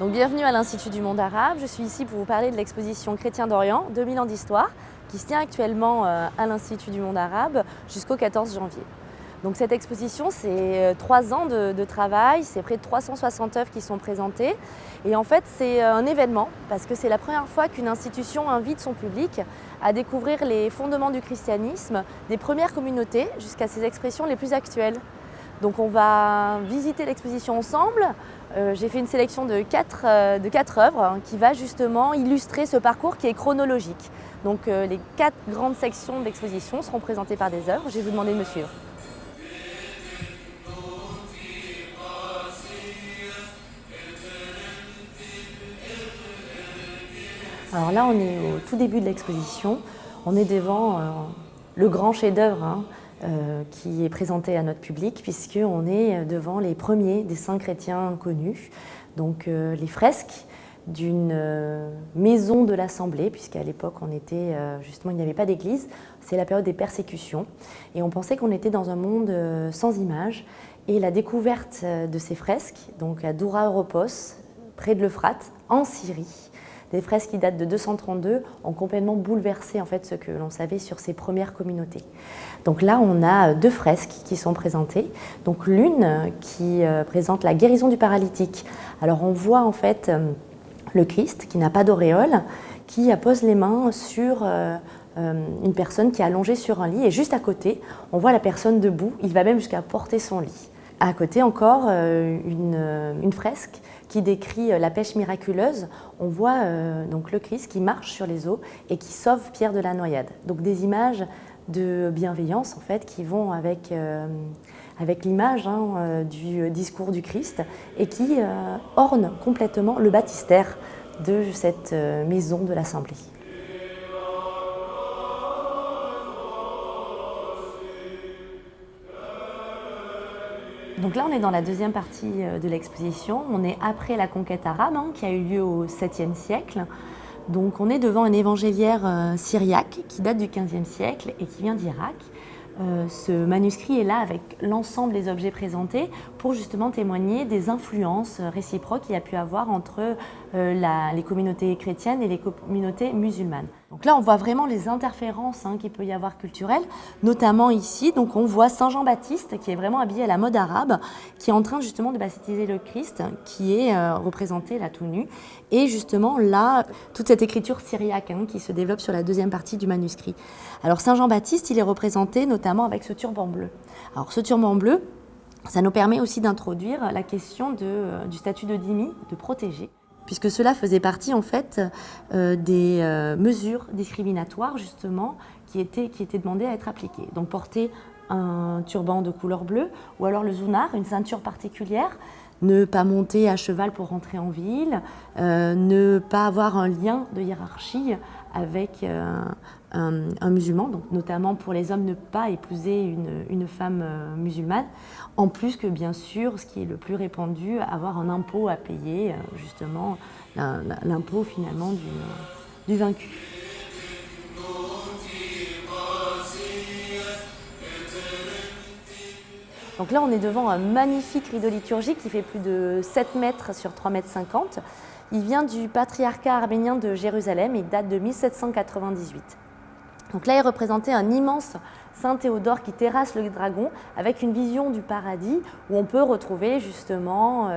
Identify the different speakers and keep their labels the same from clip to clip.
Speaker 1: Donc bienvenue à l'Institut du monde arabe. Je suis ici pour vous parler de l'exposition Chrétiens d'Orient, 2000 ans d'histoire, qui se tient actuellement à l'Institut du monde arabe jusqu'au 14 janvier. Donc cette exposition, c'est 3 ans de travail, c'est près de 360 œuvres qui sont présentées. Et en fait, c'est un événement parce que c'est la première fois qu'une institution invite son public à découvrir les fondements du christianisme, des premières communautés jusqu'à ses expressions les plus actuelles. Donc on va visiter l'exposition ensemble. J'ai fait une sélection de 4 œuvres qui va justement illustrer ce parcours qui est chronologique. Donc les 4 grandes sections de l'exposition seront présentées par des œuvres. Je vais vous demander de me suivre. Alors là, on est au tout début de l'exposition. On est devant le grand chef-d'œuvre qui est présenté à notre public, puisqu'on est devant les premiers des saints chrétiens connus, donc les fresques d'une maison de l'Assemblée, puisqu'à l'époque justement il n'y avait pas d'église, c'est la période des persécutions, et on pensait qu'on était dans un monde sans images, et la découverte de ces fresques, donc à Doura Europos, près de l'Euphrate, en Syrie, des fresques qui datent de 232 ont complètement bouleversé en fait, ce que l'on savait sur ces premières communautés. Donc là, on a 2 fresques qui sont présentées. Donc l'une qui présente la guérison du paralytique. Alors on voit en fait le Christ qui n'a pas d'auréole, qui pose les mains sur une personne qui est allongée sur un lit, et juste à côté, on voit la personne debout. Il va même jusqu'à porter son lit. À côté encore, une fresque qui décrit la pêche miraculeuse. On voit donc le Christ qui marche sur les eaux et qui sauve Pierre de la noyade. Donc des images de bienveillance en fait qui vont avec l'image du discours du Christ et qui ornent complètement le baptistère de cette maison de l'Assemblée. Donc là, on est dans la deuxième partie de l'exposition. On est après la conquête arabe qui a eu lieu au 7e siècle. Donc on est devant un évangéliaire syriaque qui date du 15e siècle et qui vient d'Irak. Ce manuscrit est là avec l'ensemble des objets présentés pour justement témoigner des influences réciproques qu'il y a pu avoir entre les communautés chrétiennes et les communautés musulmanes. Donc là, on voit vraiment les interférences qu'il peut y avoir culturelles, notamment ici. Donc on voit Saint Jean-Baptiste qui est vraiment habillé à la mode arabe, qui est en train justement de baptiser le Christ, qui est représenté là tout nu. Et justement là, toute cette écriture syriaque qui se développe sur la deuxième partie du manuscrit. Alors Saint Jean-Baptiste, il est représenté notamment avec ce turban bleu. Alors ce turban bleu, ça nous permet aussi d'introduire la question du statut de dhimmi, de protégé, puisque cela faisait partie en fait des mesures discriminatoires justement qui étaient demandées à être appliquées. Donc porter un turban de couleur bleue ou alors le zounar, une ceinture particulière, ne pas monter à cheval pour rentrer en ville, ne pas avoir un lien de hiérarchie avec un musulman, donc notamment pour les hommes ne pas épouser une femme musulmane, en plus que bien sûr, ce qui est le plus répandu, avoir un impôt à payer, justement l'impôt finalement du vaincu. Donc là, on est devant un magnifique rideau liturgique qui fait plus de 7 mètres sur 3,50 mètres. Il vient du patriarcat arménien de Jérusalem et date de 1798. Donc là est représenté un immense Saint Théodore qui terrasse le dragon avec une vision du paradis où on peut retrouver justement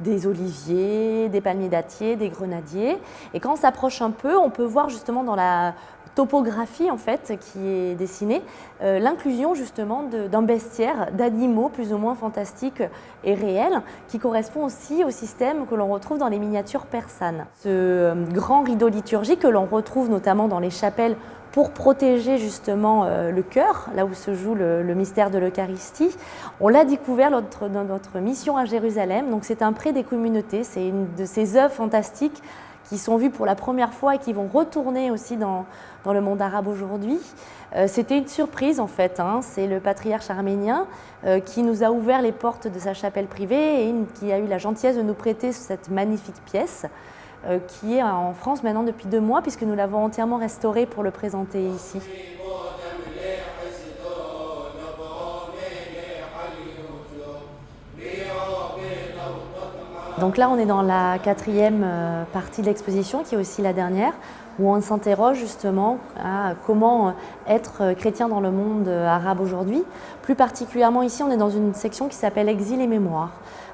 Speaker 1: des oliviers, des palmiers dattiers, des grenadiers. Et quand on s'approche un peu, on peut voir justement dans la topographie en fait qui est dessinée, l'inclusion justement d'un bestiaire d'animaux plus ou moins fantastiques et réels qui correspond aussi au système que l'on retrouve dans les miniatures persanes. Ce grand rideau liturgique que l'on retrouve notamment dans les chapelles pour protéger justement le cœur, là où se joue le mystère de l'Eucharistie. On l'a découvert dans notre mission à Jérusalem, donc c'est un prêt des communautés, c'est une de ces œuvres fantastiques qui sont vues pour la première fois et qui vont retourner aussi dans le monde arabe aujourd'hui. C'était une surprise en fait, c'est le patriarche arménien qui nous a ouvert les portes de sa chapelle privée et qui a eu la gentillesse de nous prêter cette magnifique pièce qui est en France maintenant depuis 2 mois puisque nous l'avons entièrement restaurée pour le présenter ici. Donc là, on est dans la 4e partie de l'exposition, qui est aussi la dernière, où on s'interroge justement à comment être chrétien dans le monde arabe aujourd'hui. Plus particulièrement ici, on est dans une section qui s'appelle Exil et mémoire.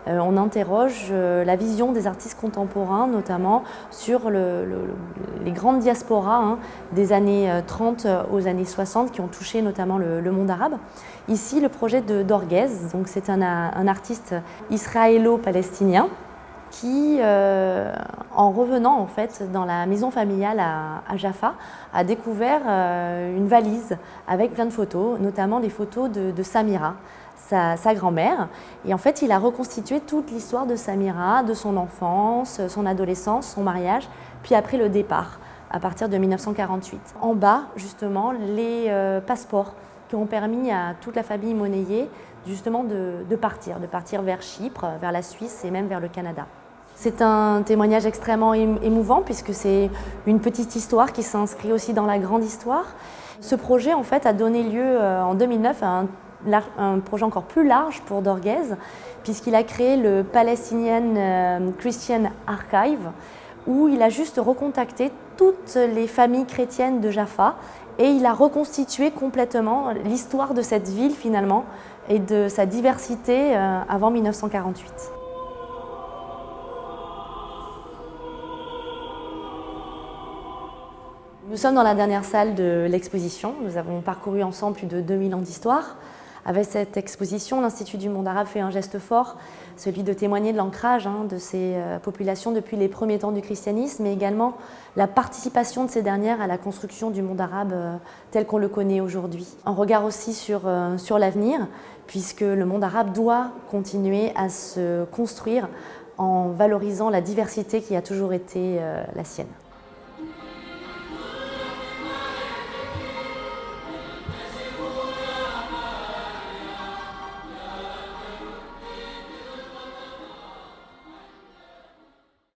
Speaker 1: On interroge la vision des artistes contemporains, notamment sur les grandes diasporas des années 30 aux années 60 qui ont touché notamment le monde arabe. Ici, le projet d'Orguez, donc c'est un artiste israélo-palestinien qui, en revenant en fait dans la maison familiale à Jaffa, a découvert une valise avec plein de photos, notamment des photos de Samira, sa grand-mère. Et en fait, il a reconstitué toute l'histoire de Samira, de son enfance, son adolescence, son mariage, puis après le départ, à partir de 1948. En bas, justement, les passeports qui ont permis à toute la famille monnayée justement de partir vers Chypre, vers la Suisse et même vers le Canada. C'est un témoignage extrêmement émouvant puisque c'est une petite histoire qui s'inscrit aussi dans la grande histoire. Ce projet en fait a donné lieu en 2009 à un projet encore plus large pour Dorguez puisqu'il a créé le Palestinian Christian Archive où il a juste recontacté toutes les familles chrétiennes de Jaffa et il a reconstitué complètement l'histoire de cette ville finalement et de sa diversité avant 1948. Nous sommes dans la dernière salle de l'exposition. Nous avons parcouru ensemble plus de 2000 ans d'histoire. Avec cette exposition, l'Institut du monde arabe fait un geste fort, celui de témoigner de l'ancrage de ces populations depuis les premiers temps du christianisme, mais également la participation de ces dernières à la construction du monde arabe tel qu'on le connaît aujourd'hui. Un regard aussi sur l'avenir, puisque le monde arabe doit continuer à se construire en valorisant la diversité qui a toujours été la sienne.